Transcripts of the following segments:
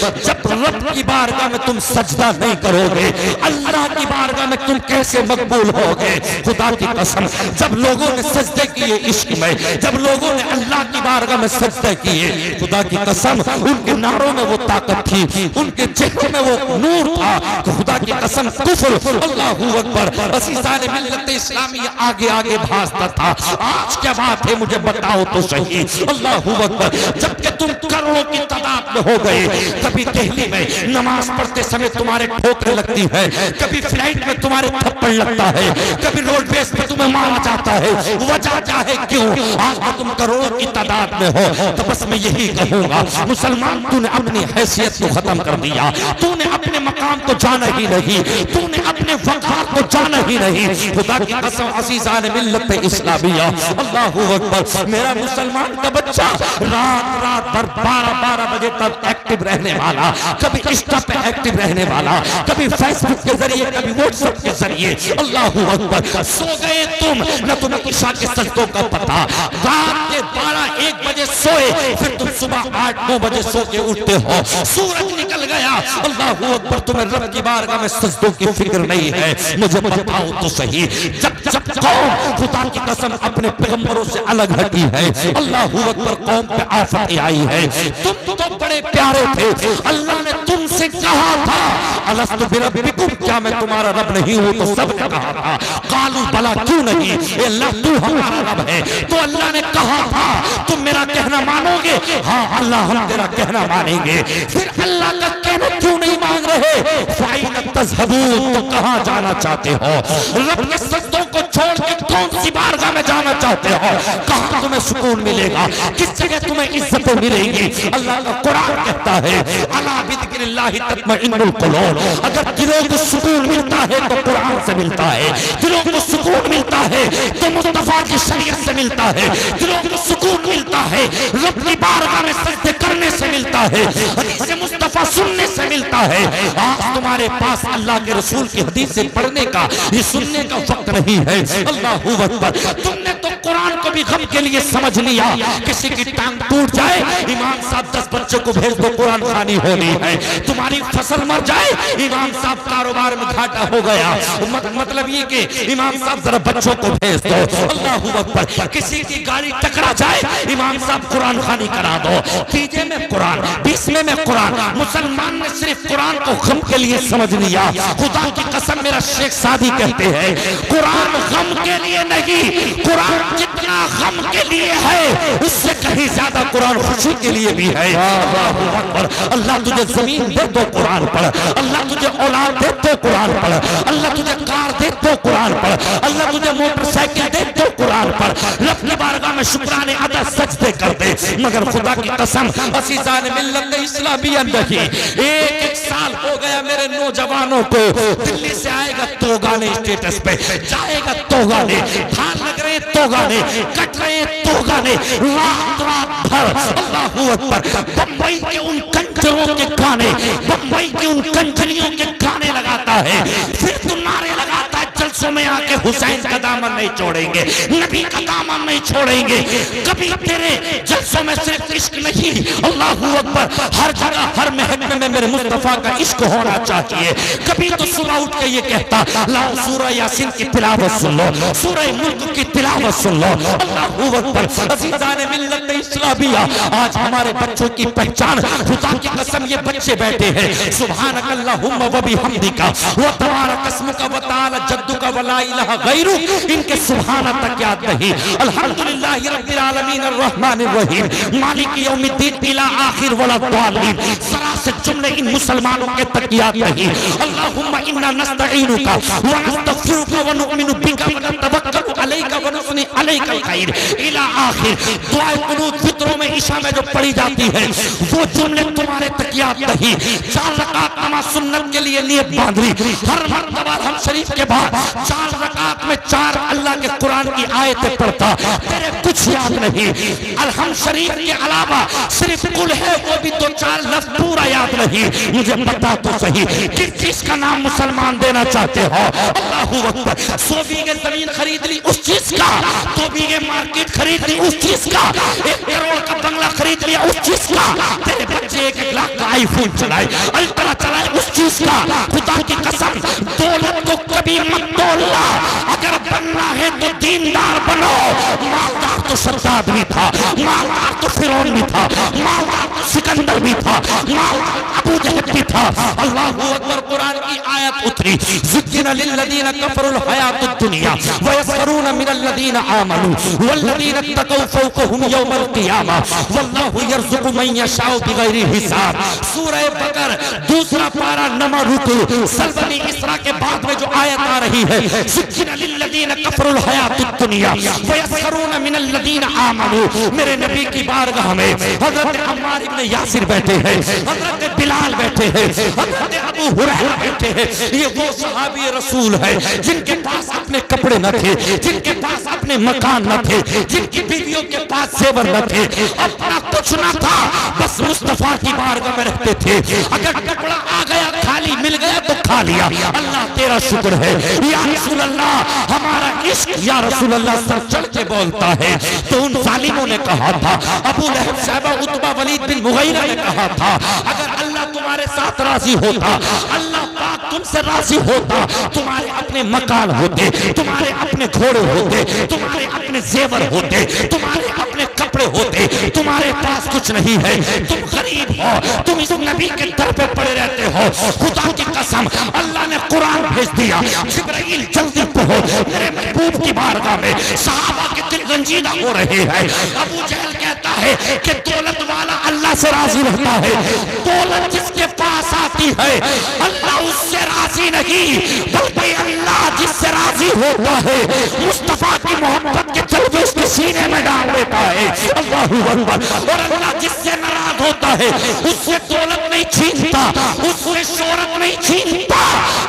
जब रब की बारगाह में तुम सजदा नहीं करोगे, अल्लाह की बारगाह में तुम कैसे मकबूल होगे? खुदा की कसम, जब लोगों ने सजदे किए इश्क में, जब लोगों ने अल्लाह की बारगाह में सजदे किए, खुदा की कसम उनके नारों में वो ताकत थी, उनके चेहरों में वो नूर था। खुदा की कसम कुफ्र, अल्लाहू अकबर, असीसाने मिल्लत इस्लामी आगे आगे भासता था। आज क्या बात है मुझे बताओ तो सही। अल्लाहू अकबर, जबकि तुम करोड़ों की तादाद में हो गए, कभी दिल्ली में नमाज पढ़ते समय तुम्हारे ठोकरें लगती है, कभी फ्लाइट में तुम्हारे थप्पड़ लगता है, कभी रोडवेज पे तुम्हें मारा जाता है, वजह क्या है क्यों? आज तो तुम करोड़ों की तादाद में हो। तो बस मैं यही कहूंगा, मुसलमान तूने अपनी हैसियत को खत्म कर दिया, तूने अपने मकाम को जाना ही नहीं, तूने अपने वक़ार को जाना ही नहीं। खुदा की कसम अज़ीज़ान मिल्लत इस्लामिया, अल्लाहू अकबर, मेरा मुसलमान का बच्चा रात भर 12 बजे तक एक्टिव रहने वाला, कभी इंस्टा पे एक्टिव रहने वाला, कभी फेसबुक के जरिए, कभी व्हाट्सएप के जरिए। अल्लाहू अकबर, सो गए तुम, न तुम्हें ईशा के सजदों का पता। रात के 12-1 बजे सोए, फिर तुम सुबह 8-9 बजे सो के उठते हो, सूरज निकल गया। अल्लाहू अकबर, तुम्हें रब की बारगाह में सजदों की फिक्र नहीं है। मुझे बताओ तो सही, जब कौम खुदा की कसम अपने पैगंबरों से अलग हटी है, अल्लाहू अकबर, कौम पे आफत आई है। तुम तो बड़े प्यारे थे, अल्लाह ने तुमसे कहा था अलस्तु बिरब्बिकुम, क्या मैं तुम्हारा रब नहीं हूं? तो सबने कहा था, कालू बला, क्यों नहीं, अल्लाह तू हमारा रब है। तो अल्लाह ने कहा था तुम मेरा कहना मानोगे? हाँ अल्लाह, हम तेरा कहना मानेंगे। फिर अल्लाह का कहना क्यों नहीं मान रहे? फाइन तज़हबून, तो कहाँ जाना चाहते हो? रब के सजदों को छोड़ के कौन सी बारगाह में जाना चाहते हो? कहाँ तुम्हें सुकून मिलेगा? किस जगह तुम्हें इज्जतें मिलेंगी? अल्लाह का कुरान कहता है, अला बिज़िक्रिल्लाहि तत्मइन्नुल कुलूब, अगर दिलों को सुकून मिलता है तो कुरान से मिलता है, दिलों को सुकून मिलता है तो मुस्तफा की शरीयत से मिलता है, दिलों को सुकून मिलता है रब की बारगाह में सजदे करने से मिलता है, हदीस मुस्तफा सुनने से मिलता है। आज तुम्हारे पास अल्लाह के रसूल की हदीस से पढ़ने का, ये सुनने का वक्त नहीं है। अल्लाहू अकबर, तुमने तो कुरान को भी गम के लिए समझ लिया। किसी की टांग टूट जाए, इमाम साहब 10 बच्चों को भेज दो, कुरान खानी होनी है। तुम्हारी फसल मर जाए, इमाम साहब कारोबार में घाटा हो गया, मतलब ये कि इमाम साहब जरा बच्चों को भेज दो। अल्लाहू अकबर, किसी की गाड़ी टकरा जाए, इमाम साहब कुरान खानी करा दो। 3 में कुरान, 20 में कुरान। मुसलमान ने सिर्फ कुरान को गम के लिए समझ लिया। खुदा की कसम, मेरा शेख सादी कहते हैं, कुरान गम के लिए नहीं, कुरान जितना गम के लिए है उससे कहीं ज्यादा कुरान खुशी के लिए भी है। अल्लाहू अकबर, अल्लाह तुझे जमीन दे तो कुरान पढ़, अल्लाह तुझे औलाद दे तो कुरान पढ़, अल्लाह तुझे कार दे तो कुरान पढ़, अल्लाह तुझे मोटरसाइकिल दे तो कुरान पढ़। रब की बारगाह में शुक्राने अदा सजदे कर दे। मगर खुदा की कसम, अज़ीज़ान मिल्लत इस्लामिया नहीं, एक साल हो गया मेरे नौजवानों को, दिल्ली से आएगा तो गाने स्टेटस पे, जाएगा तो गाने, धान लग रहे तो गाने, कट रहे तो गाने, रात भर। अल्लाहू अकबर, बम्बई के उन कंजरों के गाने, बम्बई के उन कंजरियों के गाने लगाता है, फिर तो नारे लगाता है, जलसों में आके हुसैन का दामन नहीं छोड़ेंगे, नबी का दामन नहीं छोड़ेंगे। कभी तेरे जलसों में सिर्फ इश्क नहीं, अल्लाहू अकबर, हर जगह हर महफिल में मेरे मुस्तफा का इश्क होना चाहिए। कभी तो सुबह उठ के ये कहता, लाओ सूरह यासीन की तिलावत सुन लो, सूरह मुल्क की तिलावत सुन लो। अल्लाहू अकबर, अज़ीज़ान मिल्लत इस्लामिया, आज हमारे बच्चों की पहचान, खुदा की कसम ये बच्चे बैठे हैं, सुभानक अल्लाहुम्मा व बिहम्दिका व तबारक अस्मुका व तआला जद्दुका व ला इलाहा गैरु, इनके सुभान तक याद नहीं। अल्हम्दुलिल्लाहि रब्बिल आलमीन अर्रहमानिर रहीम मालिक यौमिद्दीन इला आखिर वला दालिन, जरा से जुमले इन मुसलमानों के तक याद नहीं। अल्लाहुम्मा इन्ना नस्तईनुका व नस्तगफिरुका व नुमिनु बिका व नतवक्कलु अलैका व नुस्नी अलैकल खैर इला आखिर। दुआ कुनूत फित्रों में ईशा में जो पढ़ी जाती है वो जुमले तुम्हारे तक याद नहीं। 4 रकात नमाज सुन्नत के लिए नियत बांध ली, हर मर्तबा हम शरीफ के बाद 4 रकात में 4 अल्लाह के कुरान की आयतें पढ़ता, तेरे कुछ याद नहीं। अलहम शरीफ के अलावा सिर्फ कुल है वो भी तो 4 लफ्ज पूरा याद नहीं। मुझे बता तो सही किस चीज का नाम मुसलमान देना चाहते हो? अल्लाहू अकबर। 100 बीघे जमीन खरीद ली उस चीज का, 2 बीघे मार्केट खरीद ली उस चीज का, 1 करोड़ का बंगला खरीद लिया उस चीज का, तेरे बच्चे 1 लाख का आईफोन चलाए, अल्ट्रा चलाए उस चीज का। खुदा की कसम, दौलत को कभी मत तोड़ना। अगर बनना है तो दीनदार बनो। मालदार तो शद्दाद भी था, मालदार तो फिरौन भी था, मालदार तो सिकंदर भी था, मालदार अबू जहल भी था। अल्लाहू अकबर। कुरान की आयत उतरी, ज़ुय्यिना लिल्लज़ीना कफ़रुल हयातुद दुनिया व यस्खरूना मिनल लज़ीना आमनू वल्लज़ीना तक़व फ़ौक़हुम यौमल क़ियामा वल्लाहु यर्ज़ुक़ु मन यशाउ बिग़ैरि हिसाब। सूरह बकर 2 पारा नंबर रुकू। सल्बनी इसरा के बाद में जो आयत आ रही है, ज़ुय्यिना लिल्लज़ीना कफ़रुल हयातुद दुनिया व यस्खरूना मिनल लज़ीना आमनू। मेरे नबी की बारगाह में हज़रत अम्मार इब्न यासिर बैठे हैं, हज़रत बिलाल बैठे हैं, हज़रत अबू हुरैरा बैठे हैं। ये वो सहाबी रसूल है जिनके पास अपने कपड़े न थे, जिनके पास अपने मकान न थे, जिनकी बीवियों के पास जेवर न थे, अपना कुछ न था, बस मुस्तफा की बारगाह में रहते थे। अगर कपड़ा आ गया खाली मिल गया तो खा लिया। अल्लाह तेरा शुक्र है या रसूल अल्लाह, हमारा इश्क या रसूल अल्लाह सर चढ़ के बोलता है। तो उन जालिमों ने कहा था, अबू लहब, साहबा, उतबा, वलीद बिन मुगीरा ने कहा था, अगर अल्लाह तुम्हारे साथ राजी होता, अल्लाह पाक तुमसे राजी होता, तुम्हारे अपने मकान होते, तुम्हारे अपने घोड़े होते, तुम्हारे अपने जेवर होते, तुम्हारे अपने कपड़े होते, तुम्हारे पास कुछ नहीं है, तुम गरीब हो, तुम इस नबी के दर पे पड़े रहते हो। खुदा की कसम, अल्लाह ने कुरान भेज दिया, जिब्राइल जल्दी पढ़ो मेरे महबूब की बारगाह में। सहाबा के दिल रंजीदा हो रहे हैं। अबू जहल कहता है कि दौलत वाला अल्लाह से राजी रहता है, दौलत जिसके पास आती है अल्लाह उससे राजी नहीं, बल्कि अल्लाह जिससे राजी होता है मुस्तफा की मोहब्बत के जलवे उसके सीने में डाल देता है। अल्लाहू अकबर। और अल्लाह जिससे नाराज होता है उससे दौलत नहीं छीनता, उससे शोहरत नहीं छीनता,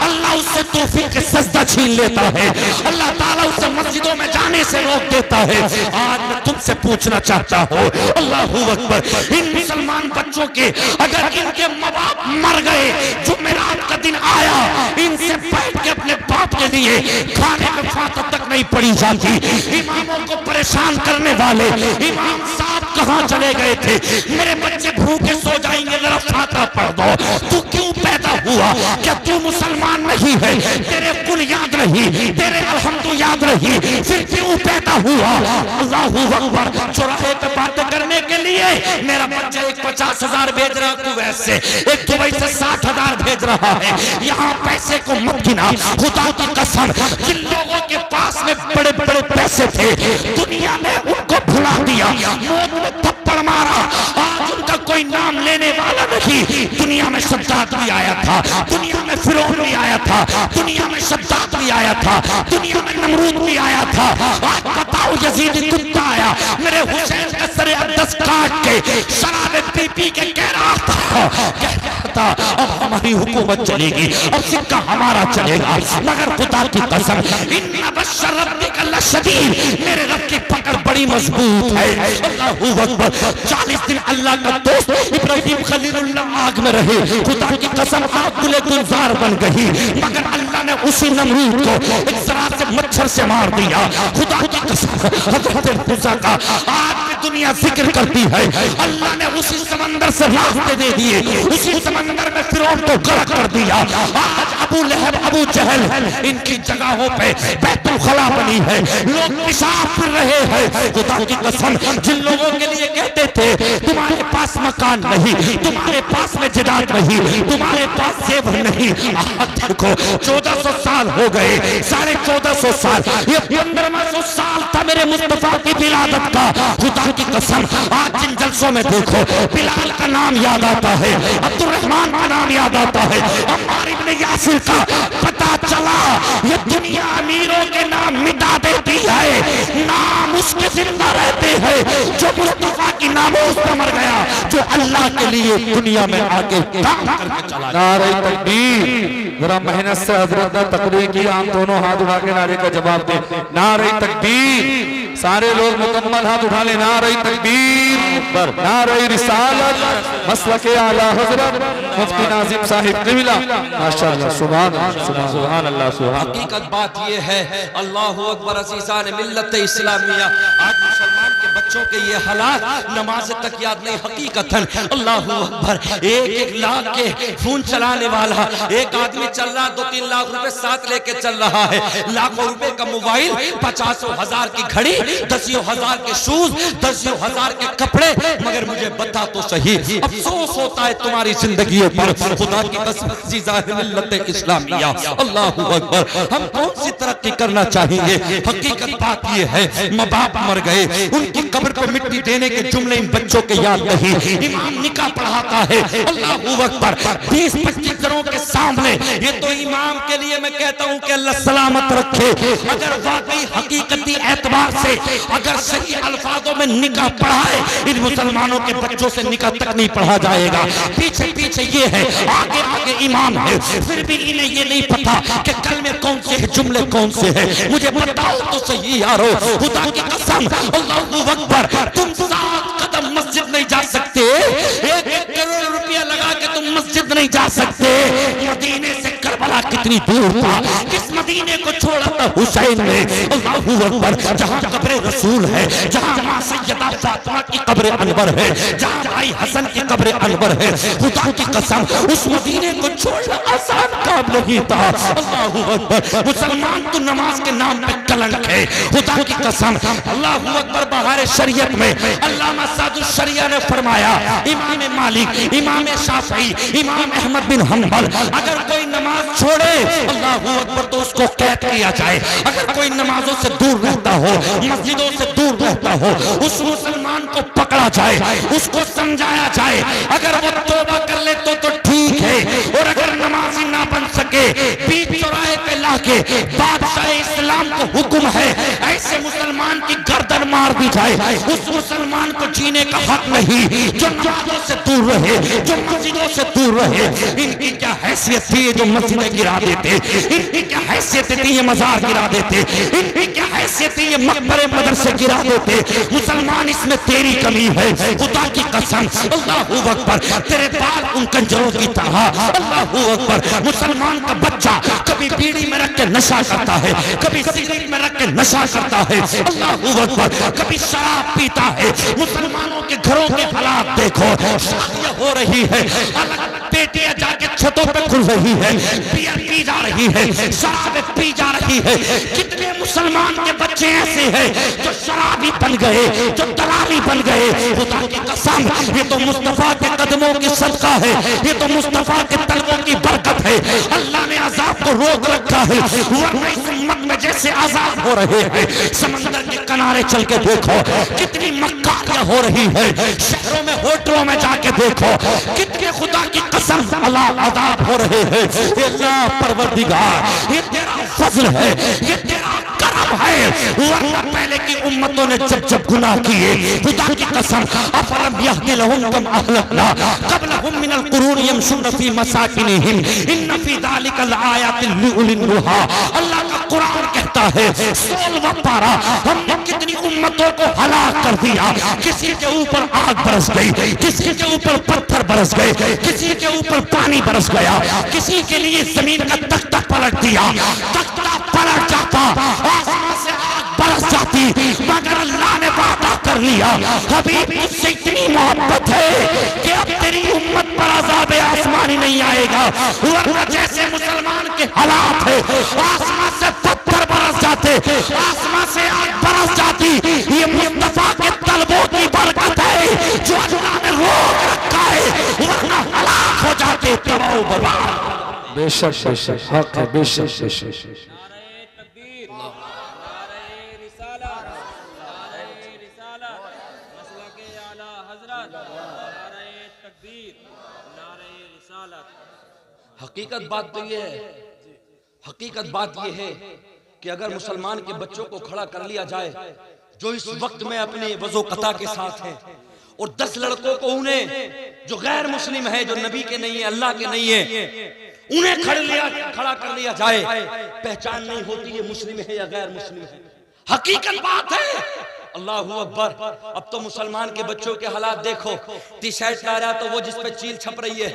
अल्लाह उससे तौफीक सजदा छीन लेता है। अल्लाह ताला उसे मस्जिदों में जाने से रोक देता है। आज मैं तुमसे पूछना चाहता हूँ, अल्लाहू अकबर, इन मुसलमान बच्चों के अगर इनके माँ बाप मर गए, जुमेरात का दिन आया, इनसे बैठ के अपने बाप के लिए खाने में फातह तक नहीं पड़ी जाती। इमामों को परेशान करने वाले इमाम साहब कहाँ चले गए थे? मेरे बच्चे भूखे सो जाएंगे, जरा फातह पढ़ दो। तू क्यों पैदा हुआ? क्या तू मुसलमान नहीं है? तेरे कुल याद नहीं, तेरे अल्हम्दु याद नहीं, फिर क्यों पैदा हुआ? अल्लाहू अकबर। चौराहे पे बातें करने के लिए मेरा बच्चा एक 50,000 भेज रहा कुवैत से, एक दुबई से 60,000 भेज रहा है। यहाँ पैसे को मत गिना, खुदा की कसम, जिन लोगों के पास में बड़े बड़े पैसे थे दुनिया ने उनको भुला दिया, मौत में थप्पड़ मारा, आज उनका कोई नाम लेने वाला नहीं। दुनिया में शद्दाद भी आया था, दुनिया में फिरौन भी आया था, दुनिया में शद्दाद भी आया था, दुनिया में नमरूद भी आया था। आज बताओ यजीद कुत्ता आया, मेरे हुसैन का सरे अब्दस काट के शराब पी पी के कह रहा था अब हमारी हुकूमत चलेगी, अब सिक्का हमारा चलेगा। मगर खुदा की कसम, इन्ना बश्शर रब्बिका लशदीद, मेरे रब की पकड़ बड़ी मजबूत है। अल्लाहू अकबर। 40 दिन अल्लाह का दोस्त इब्राहिम खलीलुल्लाह आग में रहे, खुदा की कसम आग गुले गुलजार बन गई, मगर अल्लाह ने उसी नमरूद को एक जरा से मच्छर से मार दिया। खुदा की कसम, हजरत मूसा का आज की दुनिया जिक्र करती है, अल्लाह ने उसी समंदर से रास्ते दे दिए, उसी समंदर में फिरौन को गर्क कर दिया। आज अबू लहब, अबू जहल, इनकी जगहों पे बैतुल खला बनी है, लोग पेशाब कर रहे हैं। खुदा की कसम, जिन लोगों के लिए कहते थे तुम्हारे पास मकान नहीं, तुम्हारे पास में जिदाद नहीं, तुम्हारे पास जेवर नहीं, आज देखो 1400 साल हो गए, 1450 1400 साल, ये 1500 साल था मेरे मुस्तफा की विलादत का। खुदा की कसम आज जिन जलसों में देखो बिलाल का नाम याद आता है, अब्दुर्रहमान का नाम याद आता है, अम्मार इब्न यासिर का। पता चला ये दुनिया अमीरों के नाम मिटा देती है, नाम उसके जिंदा रहते हैं जो मुस्तफा की नामोज पर मर गया, जो अल्लाह के लिए दुनिया में आके काम करके चला। नारे तकबीर। जरा मेहनत से हजरत ने तकबीर की, हम दोनों हाथ उठा के नारे का जवाब दे। नारे तकबीर। सारे लोग मुकम्मल हाथ उठा ले। नारे तकबीर, नारे रिसालत, मसलके आला हजरत मुफ्ती नाजिम साहिब क़िबला। माशाअल्लाह, सुभान अल्लाह, सुभान अल्लाह, सुभान। हकीकत बात ये है, अल्लाहु अकबर अज़ीज़ान मिल्लत इस्लामिया, आज मुसलमान के बच्चों के ये हालात नमाज तक याद नहीं। हकीकतन अल्लाहु अकबर, एक लाख के फोन चलाने वाला एक आदमी चल रहा, 2-3 लाख रुपए साथ लेके चल रहा है, लाखों रुपए का मोबाइल, 50,000 की घड़ी, 10,000 के शूज, 10,000 के कपड़े। मगर मुझे बता तो सही, अफसोस होता है तुम्हारी जिंदगी पर। खुदा की कसम अज़ीज़ान मिल्लत इस्लामिया, अल्लाहु अकबर, हम कौन सी तरक्की करना चाहेंगे? हकीकत बात ये है, माँ बाप मर गए, उनकी कब्र पे मिट्टी देने के जुमले इन बच्चों के याद नहीं। इमाम निकाह पढ़ाता है, अल्लाहु अकबर, 20-25 जनों के सामने। ये तो इमाम के लिए मैं कहता हूँ कि अल्लाह सलामत रखे। अगर वाकई हकीकती एतबार से अगर सही अल्फाजों में निकाह पढ़ाए, इन मुसलमानों के बच्चों से निकाह तक नहीं पढ़ा जाएगा। पीछे पीछे ये है, आगे आगे इमाम है, फिर भी इन्हें ये नहीं पता कि कलमे कौन से है, जुमले कौन से है। मुझे बताओ तो सही यारो, खुदा की कसम, अल्लाहु अकबर, तुम 7 कदम मस्जिद नहीं जा सकते, 1-1 करोड़ रुपया लगा के तुम मस्जिद नहीं जा सकते। मदीने से करबला कितनी दूर था, किस मदीने को छोड़ा था हुसैन ने, अल्लाहु अकबर, जहाँ कब्र रसूल है, जहाँ माँ सैयदा फातिमा की कब्र अनवर है, जहाँ भाई हसन की कब्र अनवर है। खुदा की कसम उस मदीने को छोड़ना आसान काम नहीं था। अल्लाहु अकबर, मुसलमान तो नमाज के नाम पे कलंक है। खुदा की कसम, अल्लाहु अकबर, बहार शरीयत में अल्लामा सादुल शरिया ने फरमाया, इमाम मालिक, इमाम शाफई, इमाम अहमद बिन हंबल, अगर कोई नमाज छोड़े, अल्लाहु अकबर, तो उसको कैद किया जाए। अगर कोई नमाजों से दूर रहता हो, मस्जिदों से दूर रहता हो, उस मुसलमान को पकड़ा जाए, उसको समझाया जाए। अगर वो तौबा कर ले तो ठीक है, और अगर नमाजी ना बन सके, बीच चौराहे पे लाके बादशाह इस्लाम को हुक्म है, ऐसे मुसलमान की गर्दन मार दी जाए। उस मुसलमान को जीने का हक नहीं, जो नमाजों से दूर रहे, जो मस्जिदों से दूर रहे। इनकी क्या हैसियत थी जो मस्जिदें गिरा देते, इनकी क्या हैसियत थी ये मजार गिरा देते, इनकी क्या हैसियत थी ये मकबरे मदरसे गिरा देते। मुसलमान, इसमें तेरी कमी है। खुदा की कसम, अल्लाहु अकबर, तेरे बाल उन कंजरों की तरह। अल्लाहु अकबर, मुसलमान का बच्चा कभी बीड़ी में रख के नशा करता है, कभी सिगरेट में रख के नशा करता है। अल्लाहु अकबर, कभी शराब पीता है। मुसलमानों के घरों के हालात देखो, शादियां हो रही है, बेटियां जाके छतों पे खुल रही है, बियर पी जा रही है, शराब पी जा रही है। कितने मुसलमान के बच्चे ऐसे हैं जो शराबी बन गए, जो दलाली बन गए। खुदा की कसम, ये तो मुस्तफा के कदमों की सदका है, ये तो मुस्तफा के तलबों की बरकत है। अल्लाह ने अजाब को रोक रखा है, वरना इस उम्मत में जैसे अजाब हो रहे हैं, समंदर के किनारे चल के देखो कितनी मक्कारियां हो रही है। शहरों में, होटलों में जाके देखो कितने, खुदा की कसम, अजाब हो रहे हैं। ये अल्लाह परवरदिगार, ये तेरा फजल है, ये तेरा करम है। वरना पहले की उम्मतों ने जब जब गुनाह किए, खुदा की कसम, अफलम यहदी लहुम कम अहलकना क़ब्लहुम मिनल क़ुरून यमशून फी मसाकिनिहिम इन्न फी ज़ालिका लआयातिन लिउलिन नुहा। अल्लाह का कुरान कहता है, 16वां पारा, हमने कितनी उम्मतों को हलाक कर दिया। किसी के ऊपर आग बरस गई, किसी के ऊपर पत्थर बरस गए, किसी के ऊपर पानी बरस गया, किसी के लिए जमीन का तख्ता पलट दिया, तख्ता पलट जाता, आसमान से आग बरस जाती। मगर अल्लाह ने वादा कर लिया, हबीब मुझसे इतनी मोहब्बत है कि अब तेरी उम्मत पर अज़ाब आसमानी नहीं आएगा। वरना जैसे मुसलमान के हालात है, आसमान से पत्थर बरस जाते, आसमान से आग बरस जाती। ये मुस्तफा के तलबों की बरकत है जो अल्लाह ने रोक रखा है, वरना हलाक हो जाते तबाह बर्बाद। बेशक बेशक हक है, बेशक बेशक। हकीकत बात तो ये है, हकीकत बात ये है कि अगर मुसलमान के बच्चों को खड़ा कर लिया जाए जो इस वक्त में अपने वजो कता के साथ हैं, और 10 लड़कों को उन्हें जो गैर मुस्लिम है, जो नबी के नहीं है, अल्लाह के नहीं है, उन्हें खड़ा कर लिया जाए, पहचान नहीं होती ये मुस्लिम है या गैर मुस्लिम है। हकीकत बात है। अल्लाहू अकबर। अब तो मुसलमान के बच्चों के हालात देखो, टी शर्ट ला रहा तो वो जिस पे चील छप रही है,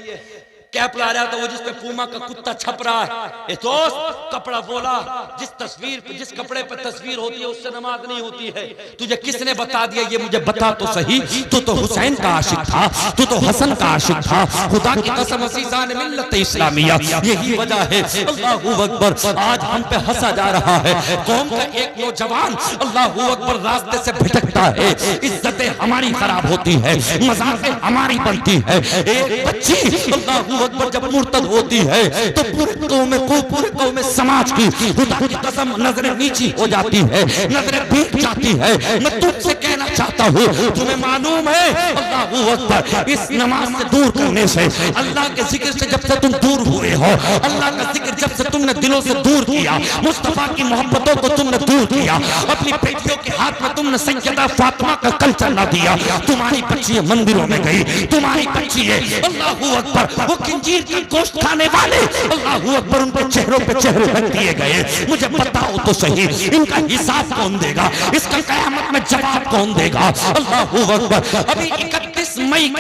कैप ला रहा तो वो जिस पे पूमा का कुत्ता छप रहा है। ए दोस्त, कपड़ा बोला, जिस तस्वीर पे, जिस कपड़े पे तस्वीर होती है उससे नमाज नहीं होती है। तुझे किसने बता दिया? ये मुझे बता तो सही। तू तो हुसैन का आशिक था, तू तो हसन का आशिक था। खुदा की कसम अज़ीज़ान मिल्लत इस्लामिया, यही वजह है अल्लाहू अकबर आज हम पे हंसा जा रहा है। कौम का एक नौजवान अल्लाहू अकबर रास्ते से भटकता है, इज्जतें हमारी खराब होती है, मज़ाक़ें हमारी बनती है। एक बच्ची अल्लाहू अकबर जब मुर्तद होती है तो पूरे कौम समाज की खुदा की कसम नजरें नीची हो जाती है, नजरें भीग जाती है। मैं तुमसे कहना चाहता हूँ, तुम्हें मालूम है अल्लाहू अकबर इस नमाज से दूर करने से, अल्लाह के जिक्र से जब से तुम दूर हुए हो, अल्लाह का जिक्र जब से तुमने दिलों से दूर किया, मुस्तफा की मोहब्बतों को तुमने दूर किया, अपनी बेटियों के हाथ में तुमने सैयदा फातिमा का कल्चर ला दिया, तुम्हारी बच्ची मंदिरों में गई, तुम्हारी बच्ची है अल्लाहू अकबर वो खंजीर का गोश्त खाने वाले, अल्लाहू अकबर उनके चेहरों पे चेहरे रख दिए गए। मुझे बताओ तो सही, इनका हिसाब कौन देगा? इसका क़यामत में जवाब कौन देगा? अल्लाहू अकबर। अभी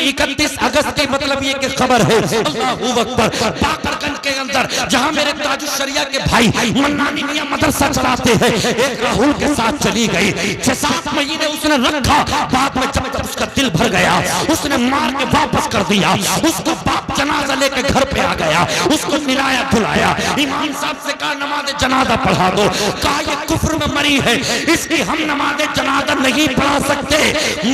31 अगस्त की मतलब ये कि खबर है अल्लाहू अकबर, बाकरगंज के अंदर जहां मेरे ताजुश शरिया के भाई मन्नानी मियां मदरसा चलाते हैं, एक राहुल के साथ चली गई। 6-7 महीने उसने रखा, बाद में जब तक उसका दिल भर गया उसने मार के वापस कर दिया। उसको बाप जनाजा लेके घर पे आ गया, उसको मिलाया धुलाया, इमाम साहब से कहा नमाज जनाजा पढ़ा दो, कहा ये कुफ्र में मरी है, इसकी हम नमाज जनाजा नहीं पढ़ा सकते।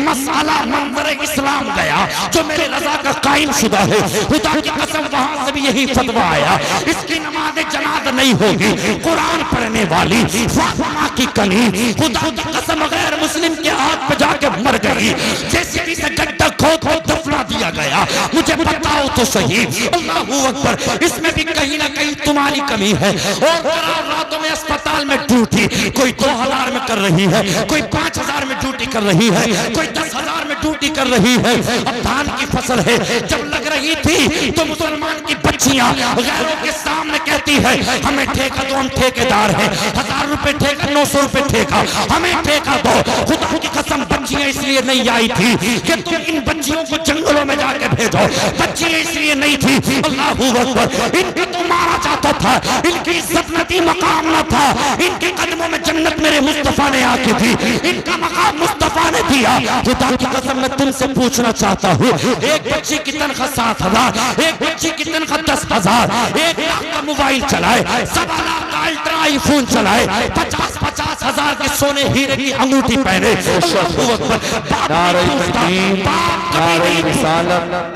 मसाला मंजर इस्लाम गया जो मेरे रजा का कायम शुदा है, खुदा की कसम वहां से भी यही फतवा आया, इसकी नमाज जनाजा नहीं होगी। कुरान पढ़ने वाली फातिमा की कनी खुदा की कसम गैर मुस्लिम के हाथ पे जाके मर गई, जैसे से गड्ढा खोद दफना दिया गया। मुझे बताओ तो सही अल्लाहू अकबर, इसमें भी कहीं ना कहीं तुम्हारी कमी है। और रातों में अस्पताल में ड्यूटी कोई 2000 में कर रही है, कोई 5000 में ड्यूटी कर रही है, कोई 10,000 में ड्यूटी कर रही है। अब धान की फसल है, जब लग रही थी तो मुसलमान की बच्चियां गैरों के सामने कहती है हमें ठेका दो, हम ठेकेदार हैं, 1000 रुपए ठेका, 900 रुपए ठेका, हमें ठेका दो। खुदा की कसम बच्चियां इसलिए नहीं आई थी कि तुम इन बच्चियों को जंगलों में जाके भेजो, बच्चियां इसलिए नहीं थी अल्लाहू अकबर, इनको तो मारा जाता था, इनकी इज्जत न थी, मकाम न था, इनके कदमों में जन्नत मेरे मुस्तफा ने आके थी, इनका मकाम मुस्तफा ने दिया। खुदा की कसम मैं तुमसे पूछना चाहता हूँ, एक बच्ची की तनख्वाह 7,000, एक बच्ची की तनख्वाह 10,000, 1 लाख का मोबाइल चलाए, 1.25 लाख का अल्ट्रा आईफोन चलाए, 50-50 हजार के सोने हीरे की अंगूठी पहने,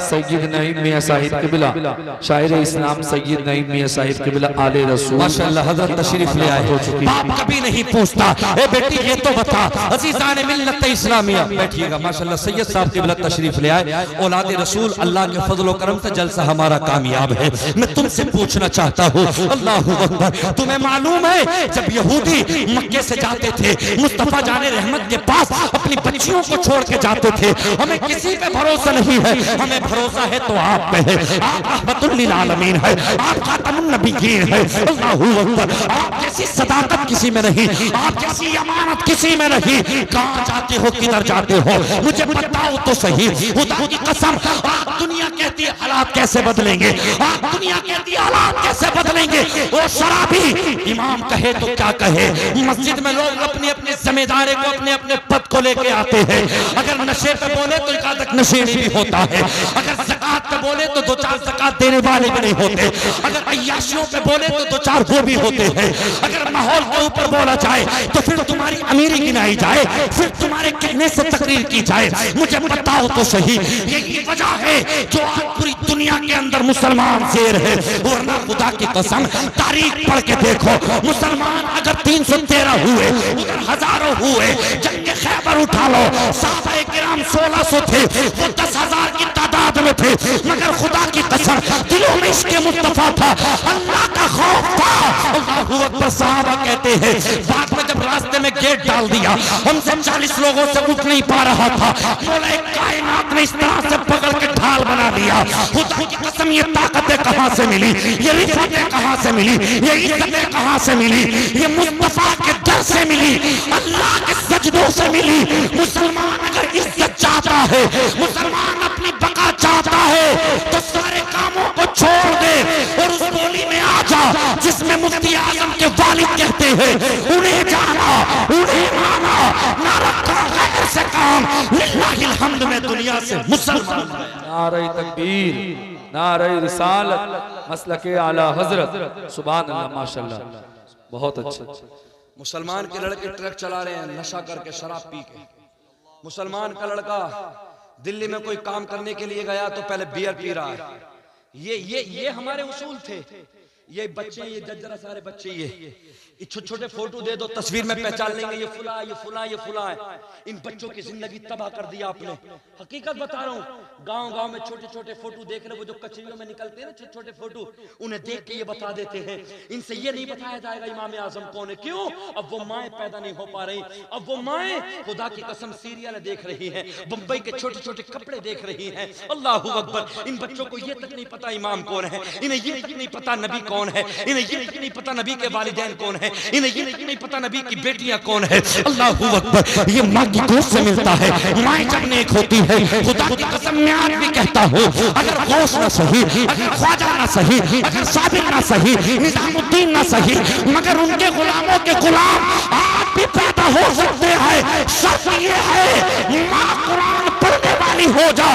सैयद नईम मियां साहिब क़िबला, शायर इस्लाम सैयद नईम मियां साहिब क़िबला आले रसूल माशाअल्लाह हज़रत तशरीफ ले आए हो चुकी। बाप कभी नहीं पूछता ए बेटी ये तो बता, अज़ीज़ान मिल्लत इस्लामिया बैठिएगा। माशाअल्लाह सैयद साहब क़िबला तशरीफ ले आए, औलाद रसूल, अल्लाह के फजल व करम से जलसा हमारा कामयाब है। मैं तुमसे पूछना चाहता हूँ अल्लाहू अकबर, तुम्हें मालूम है जब यहूदी मक्के से जाते थे मुस्तफा जाने रहमत के पास अपनी बच्चियों को छोड़ के जाते थे, हमें किसी पे भरोसा नहीं है, हमें भरोसा है तो आप पे है, आप रहमतुल लिल आलमीन है, आप खातमुन नबिय्यीन है। अल्लाहू अकबर, आप जैसी सदाकत किसी में नहीं, आप जैसी अमानत किसी में नहीं। कहाँ जाते हो, किधर जाते हो, मुझे बताओ तो सही। खुदा की कसम, आप दुनिया कहती है हालात कैसे बदलेंगे, आप दुनिया कहती है हालात कैसे बदलेंगे। वो शराबी इमाम कहे तो क्या कहे, मस्जिद में लोग अपनी अपनी जिम्मेदारी को, अपने अपने पद को लेके आते हैं। अगर नशे पे बोले तो एकाधक नशेड़ी भी होता है, अगर ज़कात पे बोले तो 2-4 ज़कात देने वाले भी नहीं होते, अगर अय्याशियों पे बोले तो 2-4 वो भी होते हैं, अगर माहौल के ऊपर बोला जाए तो फिर तुम्हारी अमीरी गिनाई जाए, फिर तुम्हारे कहने से तकरीर की जाए। मुझे बताओ तो सही, यही वजह है जो आज पूरी दुनिया के अंदर मुसलमान शेर है। वरना खुदा की कसम तारीख पढ़ के देखो, मुसलमान अगर 313 हुए, उधर हजारों हुए, जंग खैबर उठा लो, साहबा किराम 1600 थे, वो 10,000 की तादाद में थे, मगर खुदा की कसम दिलों मुस्तफा था, अल्लाह का खौफ था। अल्लाहू अकबर। सहाबा कहते हैं बाद में जब रास्ते में गेट डाल दिया, हमसे 40 लोगों से उठ नहीं पा रहा था, मौला कायनात ने इस तरह से पकड़ के ढाल बना दिया। खुदा की कसम, ये ताकतें कहां से मिली, ये रिफतें कहां से मिली, ये इज्जतें कहां से मिली, ये मुस्तफा के दर से मिली, अल्लाह के सजदों से मिली। मुसलमान अगर इज्जत चाहता है, मुसलमान अपनी बका चाहता है, तो सारे कामों को छोड़ दे और उस बोली में आ जा जिसमें मुफ्ती आजम के वालिद कहते हैं, उन्हें जाना, उन्हें माना, ना रखा गैर से काम, लिल्लाहिल हम्द में दुनिया से मुसलमान। नारे तकबीर, नारे रिसालत, मसलके आला हजरत, सुभान अल्लाह, माशाअल्लाह, बहुत अच्छा। मुसलमान के लड़के ट्रक चला रहे हैं नशा करके, शराब पी के। मुसलमान का लड़का दिल्ली में कोई काम करने के लिए गया तो पहले बियर पी रहा है। ये हमारे उसूल थे। ये बच्चे, ये जज्जरा सारे बच्चे, ये छोटे छोटे फोटो दे दो, तस्वीर में पहचान लेंगे ये फुला, ये फुला, ये फुला है। इन बच्चों की जिंदगी तबाह कर दिया आपने। हकीकत बता रहा हूँ, गांव गांव में छोटे छोटे फोटो देख रहे, वो जो कचरियों में निकलते हैं ना छोटे छोटे फोटो, उन्हें देख के ये बता देते हैं। इनसे ये नहीं बताया जाएगा इमाम आजम कौन है। क्यों? अब वो माएँ पैदा नहीं हो पा रही, अब वो माएँ खुदा की कसम सीरियल देख रही है, बम्बई के छोटे छोटे कपड़े देख रही है। अल्लाहू अकबर। इन बच्चों को ये तक नहीं पता इमाम कौन है, इन्हें ये तक नहीं पता नबी कौन है, इन्हें ये तक नहीं पता नबी के वालिदैन कौन है, इन्हें ये तक नहीं पता नबी की बेटियां कौन है। अल्लाहू अकबर। ये माँ की गोद से मिलता है, माँ जब नेक होती है, खुदा की कसम मैं आज भी कहता हूँ, अगर गौस ना सही, अगर ख्वाजा ना सही, अगर साबिर ना सही, निजामुद्दीन ना सही, मगर उनके गुलामों के गुलाम आप भी पैदा हो सकते हैं। शर्त ये है माँ कुरान पढ़ने वाली हो जा।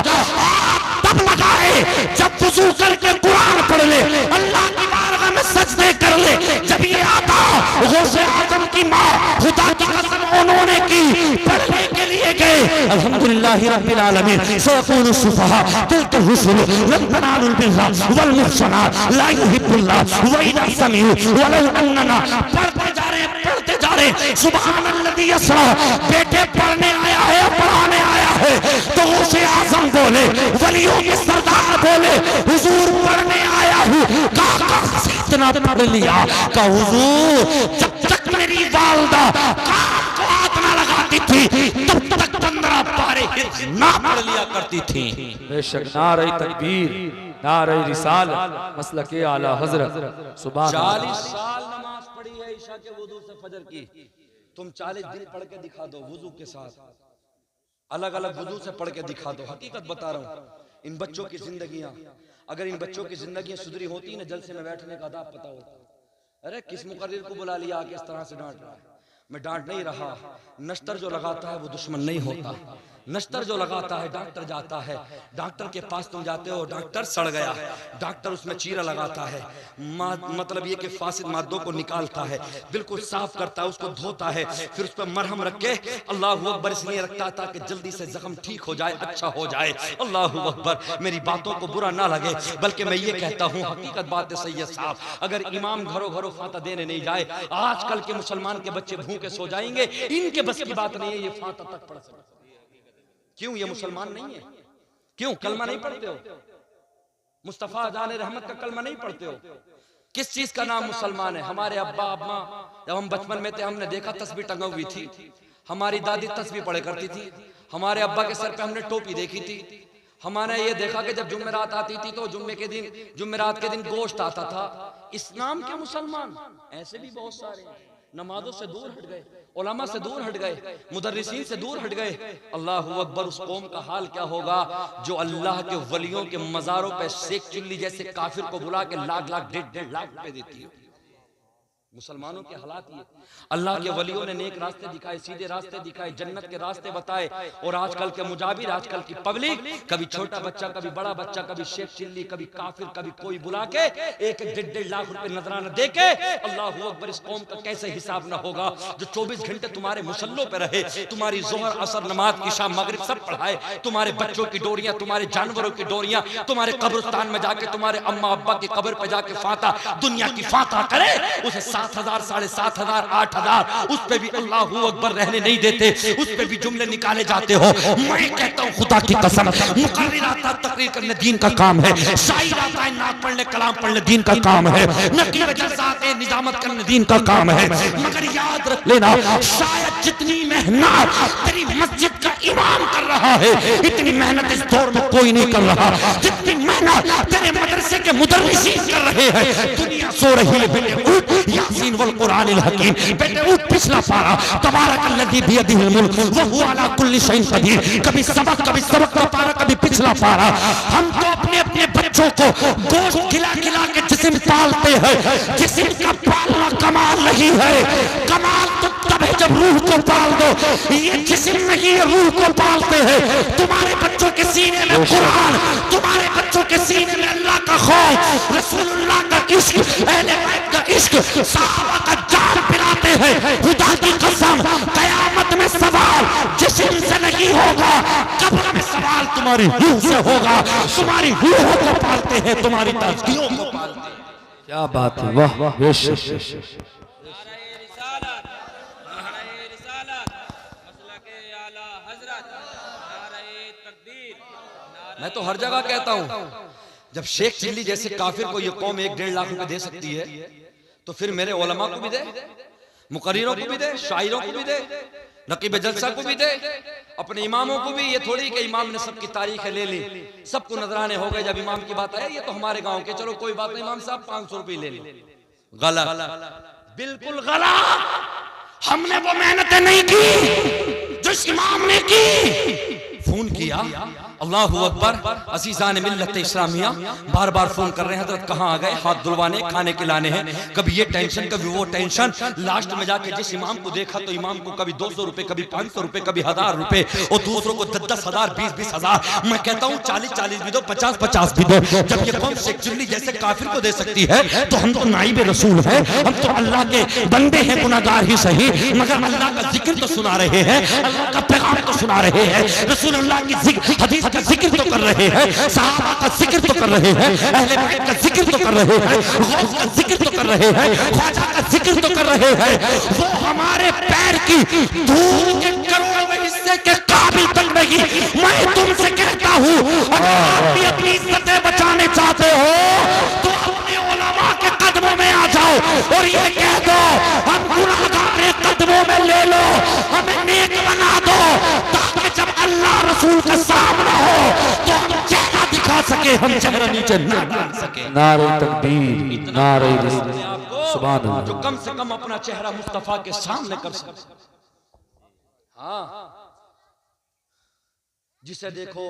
तब लगाए जब वुजू करके कुरान पढ़ ले, अल्लाह की बारगाह में सजदे कर ले। जब ये आता गौसे आजम की माँ, खुदा की कसम उन्होंने की, पढ़ने के लिए गए। अल्हम्दुलिल्लाहि रब्बिल आलमीन। सयक़ूलु सुफ़हा तिल्का रुसुल लन तनालुल बिर्रा वल मुहसनात ला युहिब्बुल्लाह व इज़ा समिउ वलौ अन्ना। पढ़ते जा रहे सुभान अल्लज़ी यसरा। बेटे पढ़ने आया है, पढ़ाने आया है, तो गौसे आजम बोले, वलियों के सरदार बोले, हुजूर पढ़ने आया हूँ। इतना पढ़ लिया का हुजूर, जब तक मेरी वालदा कान को हाथ ना लगाती थी, तब तक 15 पारे ना पढ़ लिया करती थी। बेशक। नारे तकबीर, नारे रिसालत, मसलके आला हजरत, सुभान। 40 साल नमाज पढ़ी है ईशा के वुजू से फजर की। तुम 40 दिन पढ़ के दिखा दो वुजू के साथ, अलग अलग वुजू से पढ़ के दिखा दो। हकीकत बता रहा हूँ, इन बच्चों की जिंदगियां, अगर इन बच्चों की जिंदगियां सुधरी होती ना, जलसे में बैठने का आदाब पता होता। अरे किस मुकर्रिर को बुला लिया कि इस तरह से डांट रहा है। मैं डांट नहीं रहा। नश्तर जो लगाता है वो दुश्मन नहीं होता। नश्तर जो लगाता है, डॉक्टर जाता है, डॉक्टर के पास तुम जाते हो, डॉक्टर सड़ गया, डॉक्टर उसमें चीरा लगाता है, मतलब ये कि फासिद मादों को निकालता है, बिल्कुल साफ करता है, उसको धोता है, फिर उस पर मरहम रख के अल्लाहू अकबर इसलिए रखता है ताकि जल्दी से जख्म ठीक हो जाए, अच्छा हो जाए। अल्लाहू अकबर। मेरी बातों को बुरा ना लगे, बल्कि मैं ये कहता हूँ हकीकत बात है सैयद साहब, अगर इमाम घरों घरों फाता देने नहीं जाए, आजकल के मुसलमान के बच्चे भूखे सो जाएंगे। इनके बस की बात नहीं है ये फाता तक पढ़ सकते। क्यों? ये मुसलमान नहीं है। क्यों? कलमा नहीं पढ़ते हो? मुस्तफा जाने रहमत का कलमा नहीं पढ़ते हो? किस चीज का नाम मुसलमान है? हमारे अब्बा अम्मा जब हम बचपन में थे, हमने देखा तस्बीह टंगी हुई थी, हमारी दादी तस्बीह पढ़े करती थी, हमारे अब्बा के सर पे हमने टोपी देखी थी, हमारे ये देखा कि जब जुम्मेरात आती थी तो जुम्मेरात के दिन गोश्त आता था। इस्लाम के मुसलमान ऐसे भी बहुत सारे हैं, नमाजों से दूर हट गए, उलमा से दूर हट गए, मुदर्रिसीन से दूर हट गए। अल्लाहू अकबर। उस कौम का हाल क्या होगा जो अल्लाह के वलियों के मज़ारों पे शेख चिल्ली जैसे काफिर को बुला के लाख लाख 1.5 लाख रुपए देती है। मुसलमानों के हालात ये। अल्लाह के वलियों ने नेक रास्ते दिखाए, सीधे रास्ते दिखाए, जन्नत के रास्ते बताए, और आजकल के मुजाबिर, आजकल की पब्लिक, कभी छोटा बच्चा, कभी बड़ा बच्चा, कभी शेख चिल्ली, कभी काफिर, कभी कोई बुला के 1-1.5 लाख रुपए नजराना दे के। अल्लाहू अकबर। इस कौम का कैसे हिसाब ना होगा जो 24 घंटे तुम्हारे मुसल्लों पे रहे, तुम्हारी जोहर असर नमाज इशा मगरिब सब पढ़ाए, तुम्हारे बच्चों की डोरियां, तुम्हारे जानवरों की डोरियां, तुम्हारे कब्रिस्तान में जाके तुम्हारे अम्मा अब्बा की कब्र पे जाके फाता दुनिया की फाता करे, उसे 7,000, 7,500, 8,000, उस पे भी अल्लाहू अकबर रहने नहीं देते, उस पे भी जुमले निकाले जाते हो। मैं कहता हूँ खुदा की कसम, मुकर्रिर आता तकरीर करने दीन का काम है, शायर आता है नात पढ़ने कलाम पढ़ने दीन का काम है, नकीब जलसा आते हैं निजामत करने दीन का काम है। मगर याद रख लेना, शायद जितनी मेहनत तेरी मस्जिद का इमाम कर रहा है, इतनी मेहनत इस दौर में कोई नहीं कर रहा। जितनी मेहनत तेरे मदरसे के मुदर्रिसीन कर रहे हैं, दुनिया सो रही है। बेटे उठ, यासीन वल कुरानिल हकीम, बेटे उठ, पिछला पारा, तबारकल्लज़ी बियदिहिल मुल्क व हुवा अला कुल्ली शैइन क़दीर। कभी सबक का पारा, कभी पिछला पारा। हम तो अपने अपने बच्चों को गोश्त खिला खिला के जिस्म पालते हैं। जिस्म का पालना कमाल नहीं है, कमाल तो तब है जब रूह को पाल दो। ये जिस्म नहीं है, रूह को पालते हैं। तुम्हारे बच्चों के सीने में कुरान, तुम्हारे बच्चों के सीने में अल्लाह का खौफ, रसूलुल्लाह का इश्क, अहले बैत का इश्क, सहाबा का जान पिलाते हैं। खुदा की कसम, कयामत में सवाल जिस्म से नहीं होगा, कब्र में सवाल तुम्हारी रूह से होगा। तुम्हारी रूह को पालते हैं, तुम्हारी तज़कियों को पालते हैं। क्या बात है, वाह वाह, बेशक। मैं तो हर जगह कहता हूं, जब शेख चिल्ली जैसे काफिर को ये कौम 1-1.5 लाख रुपए दे सकती है, तो फिर मेरे उलमा को भी दे, मुकर्रिरों को भी दे, शायरों को भी दे, नकीब जलसा को भी दे, अपने इमामों को भी। ये थोड़ी कि इमाम ने सबकी तारीखें ले ली, सबको नजराने हो गए। जब इमाम की बात है, ये तो हमारे गांव के, चलो कोई बात नहीं, इमाम साहब 500 रुपये ले ली। गलत, बिल्कुल गलत। हमने वो मेहनतें नहीं की जो इमाम ने की। फोन किया, अल्लाहू अकबर, अजीज़ान मिल्लत इस्लामिया बार बार फोन कर रहे हैं, हजरत कहाँ आ गए, हाथ धुलवाने, खाने खिलाने हैं। कभी ये टेंशन, कभी वो टेंशन। लास्ट में जाके जिस इमाम को देखा तो इमाम को कभी 200 रुपए, कभी 500 रुपए, कभी 1000 रुपए, और दूसरों को 10,000, 20,000। मैं कहता हूँ 40,000 भी दो, 50,000 भी दो। जब ये कौम शेख चिल्ली जैसे काफिर को दे सकती है, तो हम तो नाइब रसूल हैं, हम तो अल्लाह के बंदे हैं, गुनाहगार ही सही, मगर अल्लाह का जिक्र तो सुना रहे हैं, अल्लाह का पैगाम तो सुना रहे हैं, रसूलुल्लाह की हदीस का जिक्र तो कर रहे हैं, सहाबा का जिक्र तो कर रहे हैं, अहले बैत का जिक्र तो कर रहे हैं, गौस का जिक्र तो कर रहे हैं, ख्वाजा का जिक्र तो कर रहे हैं। वो हमारे पैर की धूल के करोड़ों हिस्से के काबिल तक नहीं। मैं तुमसे कहता हूँ, अगर आप भी अपनी इज्जतें बचाने चाहते हो, तो अपने उलमा के कदमों में आ जाओ और ये कह दो, हम गुनाहगार के कदमों में ले लो, हमें नेक बना दो, ताकि जब अल्लाह रसूल का सामना हो तो हम चेहरा दिखा सके, हम चेहरा नीचे न डाल सके। नारे तकबीर, नारे सुभान अल्लाह। जो कम से कम अपना चेहरा मुस्तफा के सामने कर सके। हाँ, जिसे देखो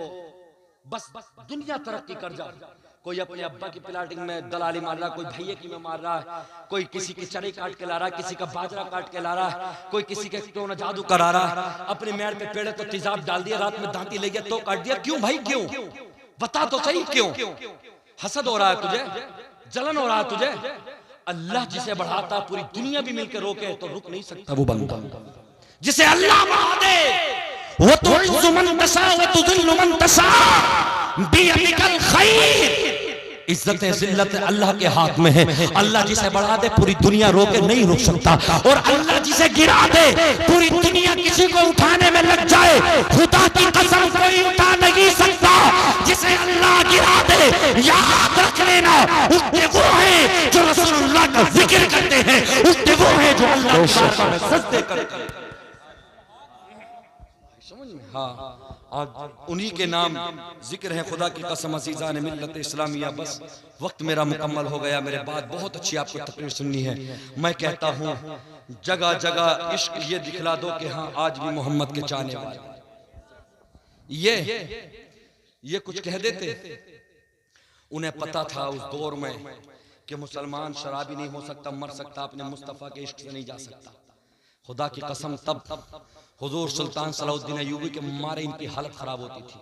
बस दुनिया तरक्की कर जाए। कोई अपने अब्बा की प्लाटिंग में दलाली मार रहा है, कोई भैया की में मार रहा है, कोई किसी की चरी काट के ला रहा है, किसी का बाजरा काट के ला रहा है, कोई किसी के क्यों ना जादू करा रहा है। अपने मेड़ पे पेड़ तो तेजाब डाल दिया, रात में दांती ले गया तो काट दिया। क्यों भाई, क्यों? बता तो सही, क्यों? हसद हो रहा है तुझे, जलन हो रहा है तुझे। अल्लाह जिसे बढ़ाता पूरी दुनिया भी मिलकर रोके तो रुक नहीं सकता वो बंदा। जिसे अल्लाह बढ़ा दे, वो तो इज्जुमन तशा व तुज़िल्लु मन तशा बियदिकल खैर। इज्जत जिल्लत अल्लाह के हाथ में है। अल्लाह जिसे बढ़ा दे पूरी दुनिया रोके नहीं रुक सकता, और अल्लाह जिसे गिरा दे पूरी दुनिया किसी को उठाने में लग जाए, खुदा की कसम कोई उठा नहीं सकता। जिसे अल्लाह गिरा दे, याद रख लेना, उठते वो हैं जो रसूलुल्लाह का जिक्र करते हैं, उठते वो हैं जो अल्लाह की बारगाह में सजदे करते हैं। हाँ, आज उन्हीं के नाम जिक्र है, खुदा की कसम अज़ीज़ान मिल्लत इस्लामिया। बस वक्त मेरा मुकम्मल हो गया, मेरे बाद बहुत अच्छी आपको तकरीर सुननी है। मैं कहता हूँ जगह जगह इश्क ये दिखला दो कि हाँ आज भी मोहम्मद के चाहने वाले। ये कुछ कह देते, उन्हें पता था उस दौर में कि मुसलमान शराबी नहीं हो सकता, मर सकता, अपने मुस्तफ़ा के इश्क से नहीं जा सकता। खुदा की कसम तब हुजूर सुल्तान सलाहुद्दीन अय्यूबी के मारे इनकी हालत खराब होती थी।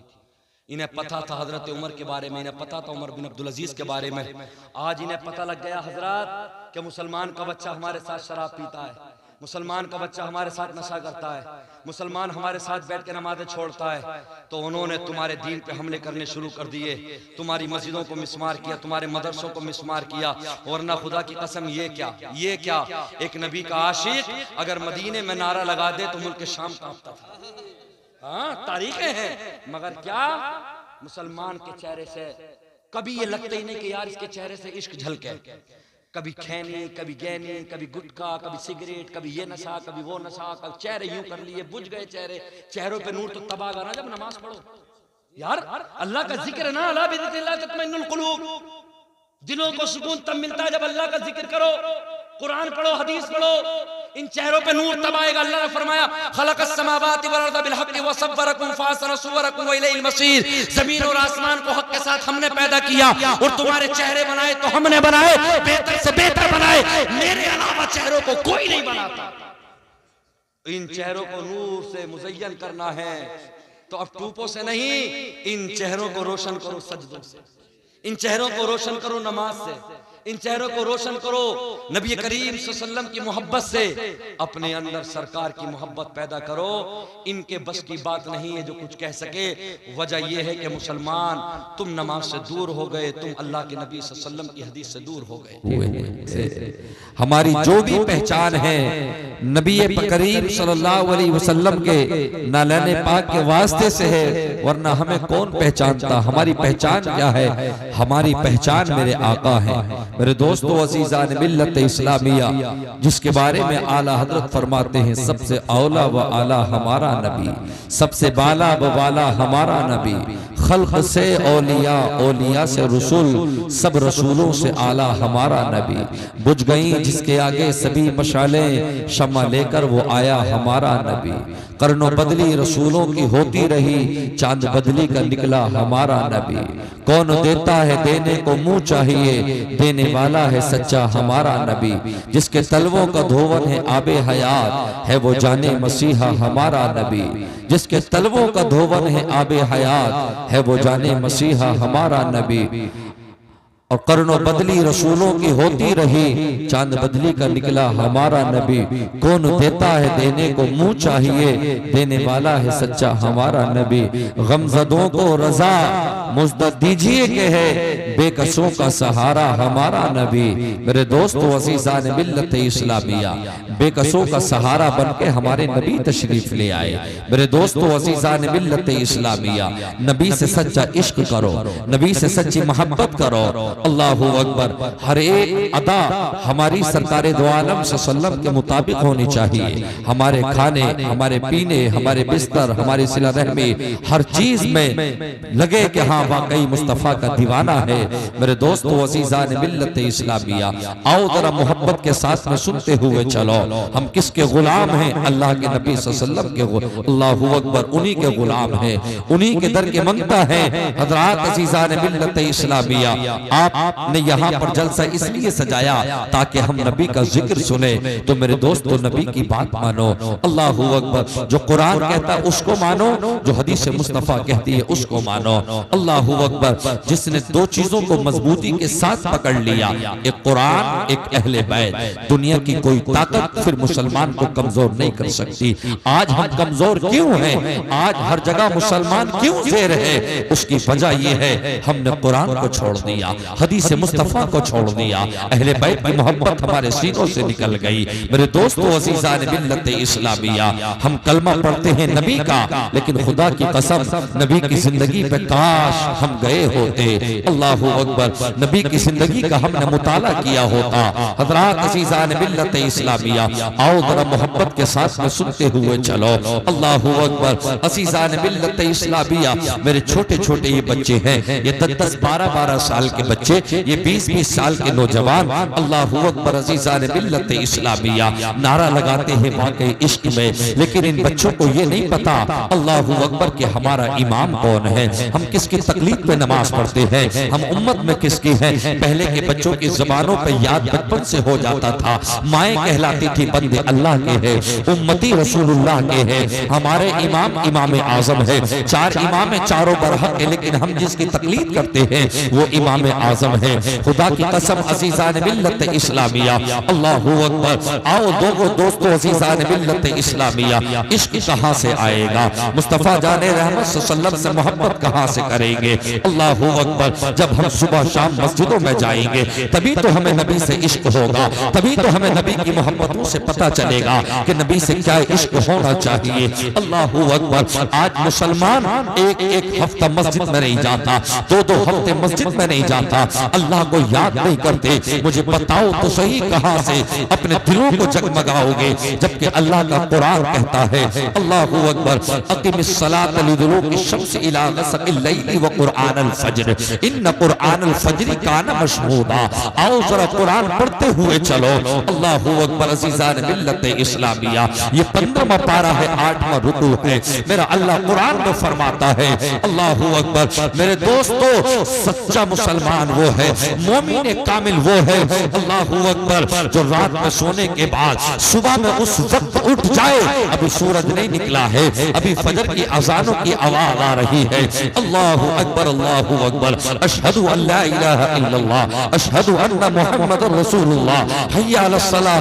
इन्हें पता था हजरत उमर के बारे में, इन्हें पता था उमर बिन अब्दुल अजीज के बारे में। आज इन्हें पता लग गया हजरत कि मुसलमान का बच्चा हमारे साथ शराब पीता है, मुसलमान का बच्चा हमारे साथ नशा करता है, मुसलमान हमारे साथ बैठ के नमाज़ें छोड़ता है, तो उन्होंने तुम्हारे दीन पे हमले करने शुरू कर दिए, तुम्हारी मस्जिदों को मिसमार किया, तुम्हारे मदरसों को मिसमार किया। वरना खुदा की कसम ये क्या एक नबी का आशिक अगर मदीने में नारा लगा दे तो मुल्क शाम कांपता था। हाँ, तारीखें हैं। मगर क्या मुसलमान के चेहरे से कभी ये लगता ही नहीं कि यार इसके चेहरे से इश्क झलके। कभी खैनी, कभी गैनी, कभी गुटखा, कभी सिगरेट, कभी ये नशा, कभी वो नशा, कभी चेहरे यूं कर लिए, बुझ गए चेहरे, चेहरों पे नूर तो तब आगा ना जब नमाज पढ़ो। यार अल्लाह का जिक्र है ना, अला बिज़िक्रिल्लाह तत्मइन्नुल कुलूब, दिलों को सुकून तब मिलता है जब अल्लाह का जिक्र करो, कुरान पढ़ो, हदीस पढ़ो, इन चेहरों पे नूर तब आएगा। अल्लाह ने फरमाया खलक़स समावाति वल अर्ज़ बिल हक़्क़ि व सव्वरकुम फ़अहसना सुवरकुम व इलैहिल मसीर, जमीन और आसमान को हक के साथ हमने पैदा किया और तुम्हारे चेहरे बनाए तो हमने बनाए, बेहतर से बेहतर बनाए, मेरे अलावा चेहरों को कोई नहीं बनाता। इन चेहरों को नूर से मुज़य्यन करना है तो अब टूपों से नहीं, इन चेहरों को रोशन करो सजदों से, इन चेहरों को रोशन करो नमाज से, इन चेहरों को रोशन करो नबी करीम सल्लल्लाहु अलैहि वसल्लम की मोहब्बत से, अपने अंदर सरकार की मोहब्बत पैदा करो। इनके बस की बात नहीं है जो कुछ कह सके। वजह यह है कि मुसलमान तुम नमाज से दूर हो गए, तुम अल्लाह के नबी सल्लल्लाहु अलैहि वसल्लम की हदीस से दूर हो गए। हमारी जो भी पहचान है नबी करीम सल्लल्लाहु अलैहि वसल्लम के नालाने पाक के वास्ते से है, वरना हमें कौन पहचानता। हमारी पहचान क्या है? हमारी पहचान मेरे आका है। मेरे दोस्तों अज़ीज़ान मिल्लत इस्लामिया, जिसके बारे में आला हजरत फरमाते हैं सबसे औला व आला हमारा नबी, सबसे बाला व बाला हमारा नबी, खल्क से औलिया, औलिया से रसूल, सब रसूलों से आला हमारा नबी। बुझ गई जिसके आगे सभी मशालें, शम्मा लेकर वो आया हमारा नबी। कर्नो बदली रसूलों की होती रही, चांद बदली का निकला हमारा नबी। कौन देता है देने को मुंह चाहिए, देने वाला है सच्चा हमारा नबी। जिसके तलवों का धोवन है आबे हयात, है वो जाने मसीहा हमारा नबी। जिसके तलवों का धोवन है आबे हयात, है वो जाने मसीहा हमारा नबी। और कर्नो बदली रसूलों की होती रही, चांद बदली का निकला हमारा नबी। कौन देता है देने को मुंह चाहिए, देने वाला है सच्चा हमारा नबी। गमज़दों को रजा मुज़्दत दीजिए के है, बेकसों का सहारा हमारा नबी। मेरे दोस्तों अज़ीज़ान मिल्लत इस्लामिया, बेकसों का सहारा बन के हमारे नबी तशरीफ ले आए। मेरे दोस्तों अज़ीज़ान मिल्लत इस्लामिया, नबी से सच्चा इश्क करो, नबी से सच्ची मोहब्बत करो। अल्लाहु अकबर। हर एक अदा हमारी सरकारे दो आलम सल्लल्लाहु के मुताबिक होनी चाहिए। हमारे खाने, हमारे पीने, हमारे बिस्तर, हमारी सिला रहमी, हर चीज में लगे कि हाँ वाकई मुस्तफ़ा का दीवाना है। मेरे दोस्तों अज़ीज़ान मिल्लत इस्लामिया, आओ जरा मोहब्बत के साथ में सुनते हुए चलो। हम किसके गुलाम हैं? अल्लाह के नबी सल्लल्लाहु अलैहि वसल्लम के। अल्लाहु अकबर। उन्हीं के गुलाम हैं, उन्हीं के दर के मंगता है। हज़रात अज़ीज़ान मिल्लत इस्लामिया, आपने यहाँ पर जलसा इसलिए सजाया ताकि हम नबी का जिक्र सुने। तो मेरे दोस्तों नबी की बात मानो। अल्लाहु अकबर। जो कुरान कहता है उसको मानो, जो हदीस मुस्तफ़ा कहती है उसको मानो। अल्लाहु अकबर। जिसने दो चीजों को मजबूती के साथ पकड़ लिया, एक कुरान, एक अहले बैत, दुनिया की कोई ताकत फिर मुसलमान को कमजोर नहीं कर सकती। आज हम कमजोर क्यों हैं? आज हर जगह मुसलमान क्यों ज़ेर है? उसकी वजह यह है हमने कुरान को छोड़ दिया, हदीस मुस्तफ़ा को छोड़ दिया, अहले बैत की मोहब्बत हमारे सीनों से निकल गई। मेरे दोस्तों अज़ीज़ान मिल्लत इस्लामिया, हम कलमा पढ़ते हैं नबी का, लेकिन खुदा की कसम नबी की जिंदगी पे काश हम गए होते। अल्लाहु अकबर। नबी की जिंदगी का हमने मुताला किया होता। हज़रात अज़ीज़ान मिल्लत इस्लामिया, आओ जरा मोहब्बत के साथ में सुनते हुए चलो। अल्लाहु अकबर। अज़ीज़ान मिल्लत इस्लामिया, मेरे छोटे छोटे ये बच्चे हैं, ये 10-10, 12-12 साल के बच्चे, ये 20-20 साल के नौजवान, अल्लाहु अकबर। अज़ीज़ान मिल्लत इस्लामिया, नारा लगाते हैं वाकई इश्क में, लेकिन इन बच्चों को ये नहीं पता अल्लाहु अकबर कि हमारा इमाम कौन है, हम किसकी तकलीफ पे नमाज पढ़ते हैं, हम उम्मत में किसकी हैं? पहले के बच्चों की ज़बानों पे याद बचपन से हो जाता था। माएँ कहलाती थी बंदे अल्लाह के हैं, उम्मती रसूलुल्लाह के हैं, हमारे इमाम इमाम आजम है। चार इमाम चारों बरहक है, लेकिन हम जिसकी तकलीद करते हैं वो इमाम आजम है। खुदा की कसम अजीज़ान मिल्लत इस्लामिया, अल्लाहू अकबर। आओ दोस्तों अजीज़ान मिल्लत इस्लामिया, इश्क कहाँ से आएगा? मुस्तफ़ा जाने रहमत सल्लल्लाहु से मोहब्बत कहाँ से करेंगे? अल्लाहू अकबर। जब हम सुबह शाम मस्जिदों में जाएंगे तभी तो हमें नबी से इश्क होगा, तभी तो हमें नबी की मोहब्बतों से पता चलेगा कि नबी से क्या इश्क होना चाहिए। अल्लाहू अकबर। आज मुसलमान एक हफ्ता मस्जिद में नहीं जाता, दो हफ्ते मस्जिद में नहीं जाता, अल्लाह को याद नहीं करते। मुझे बताओ तो सही कहां से अपने दिलों को जगमगाओगे, जबकि अल्लाह का कुरान कहता है अल्लाहू अकबर, अक़िमिस्सलात लिदुलूकी शम्स इला ग़सक़िल लैली व क़ुरआनल फ़ज्र इन्न क़ुरआनल फ़ज्रि कान मशहूदा। आओ जरा कुरान पढ़ते हुए चलो। अल्लाहू अकबर। अज़ीज़ान मिल्लत इस्लामिया, ये 15वां पारा है, 8वां रुकू है। मेरा अल्लाह कुरान में फरमाता है अल्लाहू अकबर। मेरे दोस्तों, सच्चा मुसलमान वो है, मोमिन कामिल वो है अल्लाहू अकबर, जो रात में सोने के बाद सुबह में उस वक्त उठ जाए, अभी सूरज नहीं निकला है, अभी फजर की अजानों की आवाज आ रही है। अल्लाहू अकबर, अल्लाहू अकबर। अशहदु अल्ला इलाहा इल्लल्लाह, अशहदु अन्ना मुहम्मदुर रसूलुल्लाह, हय्या अलस सलाह,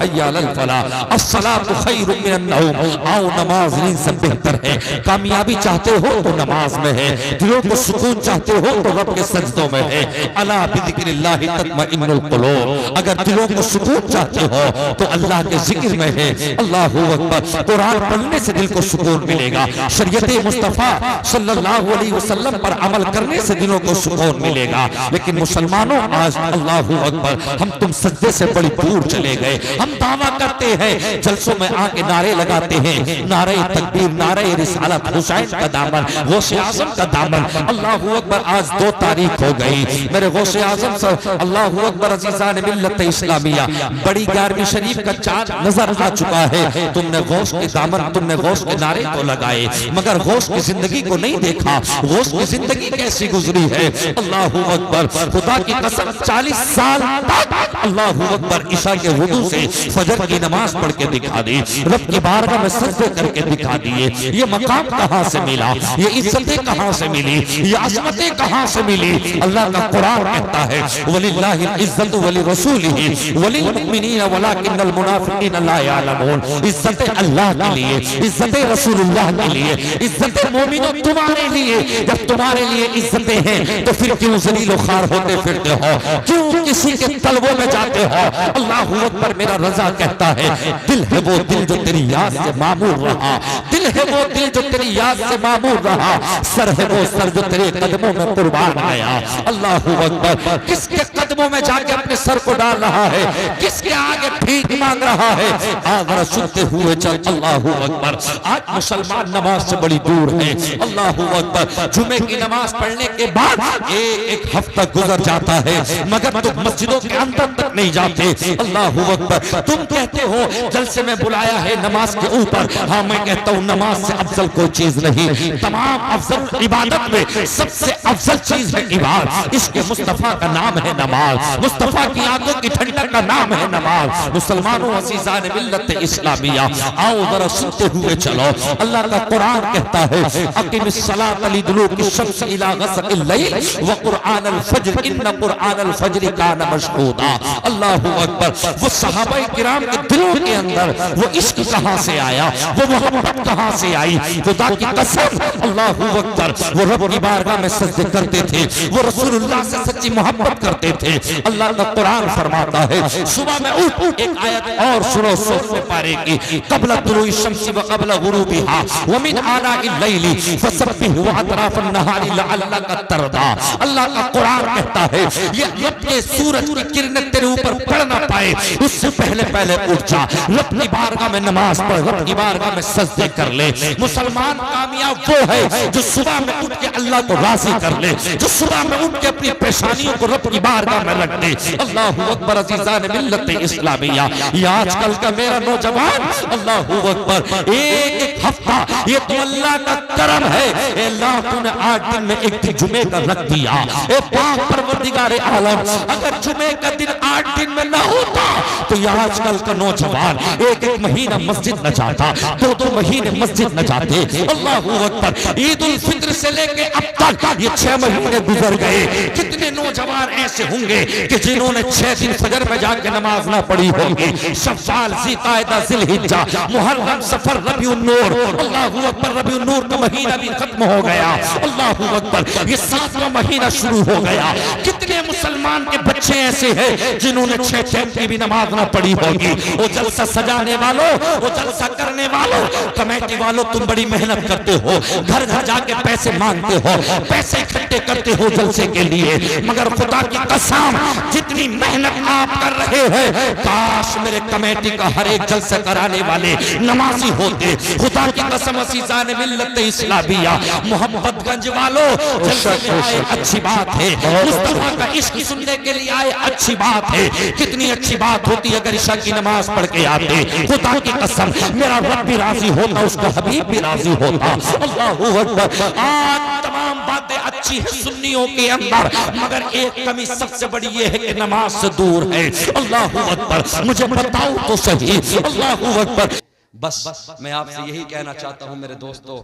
हय्या अलल फलाह, अस्सलातु खैरुम मिनन नौम। आओ, नमाज नींद से बेहतर है। कामयाबी चाहते हो तो नमाज में है, दिलों को सुकून चाहते हो तो रब के सजदों में है। अला बिज़िक्रिल्लाहि तत्मइन्नुल क़ुलूब। अगर दिलों को सुकून चाहते हो तो अल्लाह के जिक्र में है। अल्लाहू अकबर। कुरान पढ़ने से दिल को सुकून मिलेगा, शरीयत मुस्तफ़ा सल्लल्लाहु अलैहि वसल्लम पर अमल करने से दिलों को सुकून मिलेगा। लेकिन मुसलमानों, आज अल्लाहू अकबर, हम तुम सजदे से बड़ी दूर चले गए। हम दावा करते हैं, जलसों में आके नारे लगाते हैं, नारे तकबीर, नारे रिसालत, हुसैन का दामन, गौसे आज़म का दामन। अल्लाहू अकबर। आज 2 तारीख हो गई, मेरे गौसे आज़म से अल्लाहू अकबर। अज़ीज़ान मिल्लत इस्लामिया, बड़ी 11वीं शरीफ का चांद नजर आ चुका है। तुमने गौस के दामन, तुमने गौस के नारे तो लगाए, मगर गौस की जिंदगी को नहीं देखा। गौस की जिंदगी कैसी गुजरी है? अल्लाहू अकबर। खुदा की कसम 40 साल तक अल्लाहू अकबर ईशा के वुदू से फजर की नमाज पढ़ के दिखा दी, रब की बारगाह में सजदे करके दिखा दिए। ये मकाम कहां से मिला? ये इज्जतें कहां से मिली? ये अज़मतें कहां से मिली? अल्लाह का कुरान कहता है वलिल्लाहिल इज्जतु वलिरसूलिही वलिलमुमिनीन वलाकिन्नल मुनाफिकीन ला यअलमून। इज्जतें अल्लाह के लिए, इज्जतें रसूलुल्लाह के लिए, इज्जतें मोमिनों तुम्हारे लिए। जब तुम्हारे लिए इज्जतें हैं तो फिर क्यों ज़लील व ख़ार होते फिरते हो? क्यों किसी के तलबों में जाते हो? अल्लाहू अकबर। मेरा रज़ा कहता है दिल है वो दिल जो तेरी याद से मामूर रहा, दिल है वो दिल जो तेरी याद से मामूर रहा, सर है वो सर जो तेरे कदमों में कुर्बान गया। अल्लाहू अकबर। किसके कदमों में जाके अपने सर को डाल रहा है? किसके आगे भीख मांग रहा है? आगे सुनते हुए चल। अल्लाहू अकबर। आज मुसलमान नमाज से बड़ी दूर है। अल्लाहू अकबर। जुमे की नमाज पढ़ने के बाद एक हफ्ता गुजर जाता है, मगर तुम मस्जिदों के अंदर तक नहीं जाते। अल्लाहू अकबर। तुम कहते हो जलसे में बुलाया है नमाज के ऊपर, हाँ मैं कहता हूँ नमाज से अफजल कोई चीज नहीं। तमाम अफजल इबादत में सबसे अफजल चीज है इबादत। इसके मुस्तफा का नाम है नमाज, मुस्तफा की आंखों की ठंडक का नाम है नमाज। मुसलमानों, अज़ीज़ान मिल्लत इस्लामिया, आओ जरा सुनते हुए चलो। अल्लाह का कुरान कहता है अक़िमिस्सलात लिदुलूकी शम्स इला ग़सक़िल लैल व क़ुरआनल फ़ज्र इन्न क़ुरआनल फ़ज्रि कान मशहूदा। अल्लाहू अकबर। वो सहाबाए किराम के दिलों के अंदर वो इश्क कहां से आया? वो मोहब्बत कहां से आई? खुदा की कसम अल्लाहू अकबर। वो रब की बारगाह में सजदे करते थे, वो रसूलुल्लाह से सच्ची मोहब्बत करते थे। अल्लाह का कुरान फरमाता है सुबह में उठ, एक आयत और सुनो, 16वें पारे की, क़ब्ल तुलूइ शम्सी व क़ब्ल गुरूबिहा व मिन आनाइल लैली फसब्बिह व अतराफन नहारी लअल्लका तरदा। अल्लाह का कुरान कहता है ये रब के सूरज की किरणें तेरे ऊपर पड़ ना पाए उससे पहले पहले उठ जा, रब की बारगाह में नमाज पढ़, रब की बारगाह में सजदे कर ले। मुसलमान कामयाब वो है जो सुबह में उठ के अल्लाह को राजी कर ले, जो सुबह में उठ के अपनी परेशानियों को रब की बारगाह में रख दे। अल्लाहू अकबर। अज़ीज़ान मिल्लत इस्लामिया, ये आजकल का मेरा नौजवान, अल्लाहू अकबर, एक हफ्ता, ये तो अल्लाह का करम है। अल्लाह तूने 8 दिन में एक दिन जुमे का रख रख दिया। ए पाक परवरदिगार आलम, अगर जुमे का दिन 8 दिन में ना होता तो ये आजकल का नौजवान एक एक महीना मस्जिद न जाता, 2-2 महीने मस्जिद न जाते। अल्लाहू अकबर। ईद उल फित्र से लेके अब तक ये 6 महीने गुजर गए। कितने नौजवान ऐसे होंगे कि जिन्होंने 6 दिन फजर में जाके नमाज ना पढ़ी होगी। शव्वाल, ज़िलक़ादा, ज़िलहिज्जा, मुहर्रम, सफर, रबीउन नूर, अल्लाहू अकबर, रबीउन नूर का महीना भी खत्म हो गया। अल्लाहू अकबर, ये 7वां महीना शुरू हो गया। कितने मुसलमान के बच्चे ऐसे हैं जिन्होंने 6 टाइम की भी नमाज ना पढ़ी होगी। वो जलसा सजाने वालों, वो जलसा करने वालों, कमेटी वालों, तुम बड़ी मेहनत करते हो, घर घर जाके पैसे मांगते हो, पैसे इकट्ठे करते हो जलसे के लिए, मगर खुदा की कसम जितनी मेहनत आप कर रहे हैं, काश मेरे कमेटी का हर एक जलसा कराने वाले नमाजी होते। खुदा की कसम अज़ीज़ान मिल्लत इस्लामिया, मोहब्बतगंज वालों, जलसे में आए अच्छी बात है, मुस्तफा का इश्क सुनने के लिए आए अच्छी बात है। कितनी अच्छी बात होती अगर इशा की नमाज पढ़ के आते। खुदा की कसम मेरा रब भी राजी होता, उसका हबीब भी राजी होता। अल्लाहू अकबर। आज तमाम बातें अच्छी है सुन्नियों के अंदर, मगर एक कमी सबसे बड़ी ये है कि नमाज से दूर है। अल्लाहू अकबर। मुझे बताओ तो सही। अल्लाहू अकबर। बस मैं आपसे यही कहना चाहता हूं मेरे दोस्तों,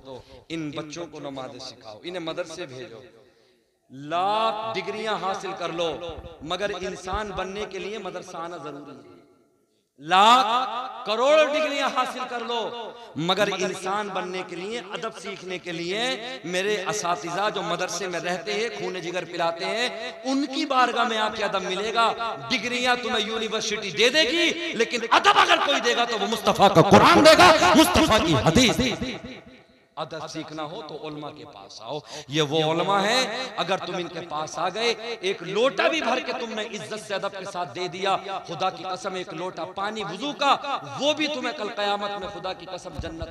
इन बच्चों को नमाज़ सिखाओ, इन्हें मदरसे भेजो। लाख डिग्रियां हासिल कर लो, मगर इंसान बनने के लिए मदरसा आना जरूरी है। लाख करोड़ डिग्रियां हासिल कर लो, मगर इंसान बनने के लिए, अदब सीखने के लिए मेरे असातिज़ा जो मदरसे में रहते हैं, खून जिगर पिलाते हैं, उनकी बारगाह में आके अदब मिलेगा। डिग्रियां तुम्हें यूनिवर्सिटी दे देगी, लेकिन अदब अगर कोई देगा तो वो मुस्तफा का कुरान देगा, मुस्तफा की हदीस। अदब सीखना हो तो उलमा के पास आओ। ये वो उलमा है, अगर तुम इनके पास आ गए, एक लोटा भी भर के तुमने इज्जत से अदब के साथ दे दिया, खुदा की कसम एक लोटा पानी वुजू का, वो भी तुम्हें कल कयामत में खुदा की कसम जन्नत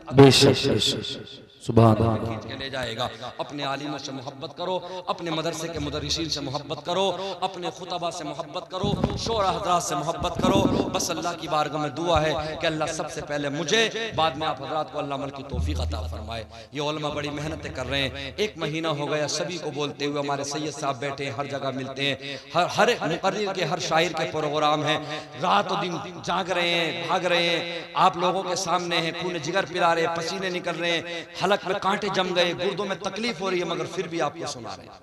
सुभान अल्लाह खींच के ले जाएगा। अपने आलिमों से मोहब्बत करो, अपने मदरसे के मुदर्रिसीन से मोहब्बत करो, अपने खुतबा से मोहब्बत करो, शोरा हजरात से मोहब्बत करो। बस अल्लाह की बारगाह में दुआ है कि अल्लाह सबसे पहले मुझे, बाद में आप हजरात को अल्लाह अमल की तौफीक अता फरमाए। ये उलमा बड़ी मेहनतें कर रहे हैं। 1 महीना हो गया सभी को बोलते हुए, हमारे सैयद साहब बैठे हैं, हर जगह मिलते हैं, हर मुकर्रिर के, हर शायर के प्रोग्राम है, रात और दिन जाग रहे हैं, भाग रहे हैं, आप लोगों के सामने हैं, खून जिगर पिला रहे हैं, पसीने निकल रहे हैं, हलक में कांटे जम गए, गुर्दों में तकलीफ हो रही है, मगर फिर भी आपको सुना रहे हैं,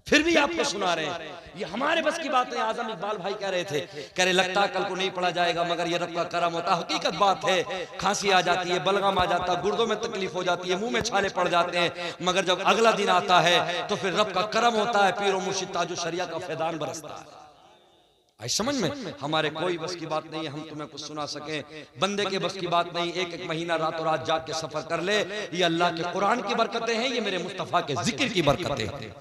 फिर भी आपको सुना रहे हैं। ये हमारे बस की बात है। आजम इकबाल भाई कह रहे थे, कह रहे लगता कल को नहीं पढ़ा जाएगा, मगर ये रब का करम होता। हकीकत बात है, खांसी आ जाती है, बलगम आ जाता है, गुर्दों में तकलीफ हो जाती है, मुंह में छाले पड़ जाते हैं, मगर जब अगला दिन आता है तो फिर रब का करम होता है, पीर और मुर्शिद ताजु शरिया का फैदान बरसता है। आई समझ में? हमारे कोई बस की बात नहीं है हम तुम्हें कुछ सुना सके, बंदे के बस की बात नहीं। 1-1 महीना रातों रात जाग के सफर कर ले, ये अल्लाह के कुरान की बरकतें हैं, ये मेरे मुस्तफा के जिक्र की बरकतें हैं।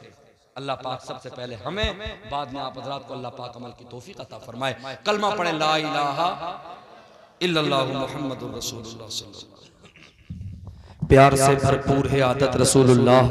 अल्लाह पाक सबसे पहले हमें, बाद में आप हज़रात को अल्लाह पाक अमल की तौफीक अता फरमाए। कलमा पढ़े ला इलाहा इल्लल्लाहु मुहम्मदुर रसूलुल्लाह सल्लल्लाहु अलैहि वसल्लम। प्यार से भरपूर है आदत रसूलुल्लाह